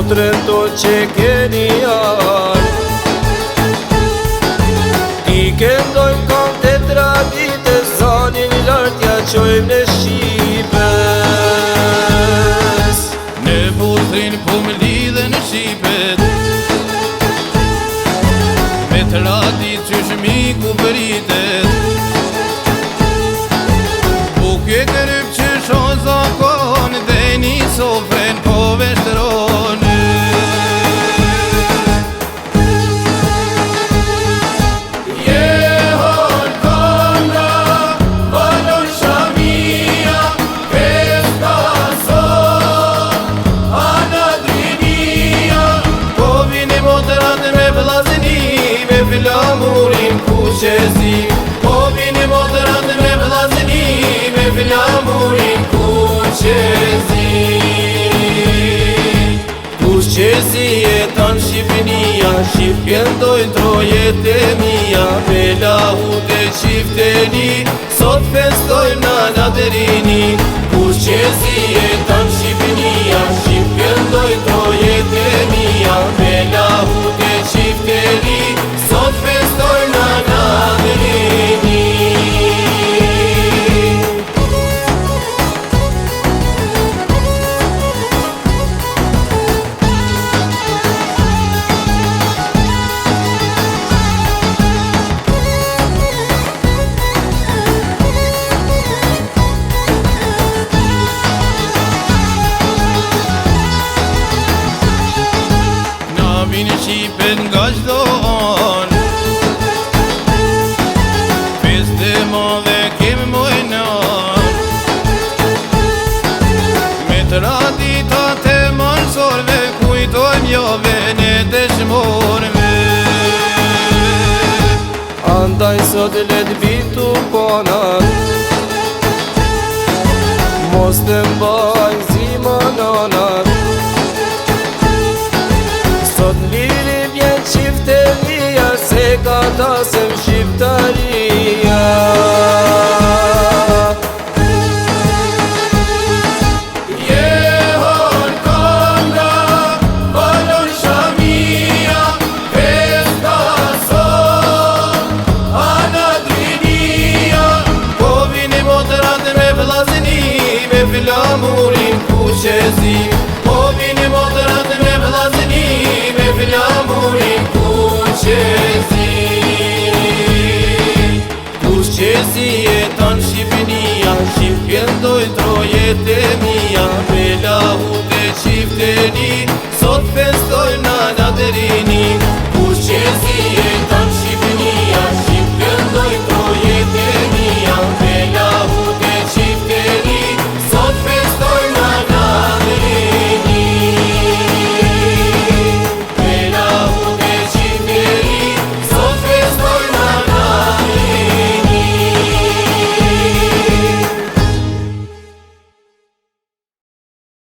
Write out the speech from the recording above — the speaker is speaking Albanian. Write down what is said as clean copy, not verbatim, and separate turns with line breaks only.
motrën to që keni ardh. Ti këndojmë kam të traditë, zanin lartja qojmë në Shqipës.
Në butrin po më lidhe në Shqipet, me tradit që shmiku përitet. Po kje kërëp që shonë zakon, dhe një sofren po veshtronë.
Flamurin kuqezi, po vini motërat me vllazëni, me flamurin kuqezi. Kuqezi jetan Shqipënia, Shqip këndojnë trojet e mia. Me lahut e qifteni, sot festojnë në naderini. Kuqezi jetan Shqipënia, Shqip këndojnë trojet e mia. Me lahut e qifteni, sot festojnë në naderini.
Na vinë Shqipen nga çdo anë, feste madhe kemë mojnar. Me traditat e marsorve, kujtojnë javën e dëshmorve.
Andaj sot let bitu ponat, mos të mbajnë zima nanat. Sot liri vjen qifteria, se ka tasëm shqiptaria. Jehon konga, balon shamia, festa sot, anadrinia. Po vini motërat me vllazëni, me flamurin kuqezi.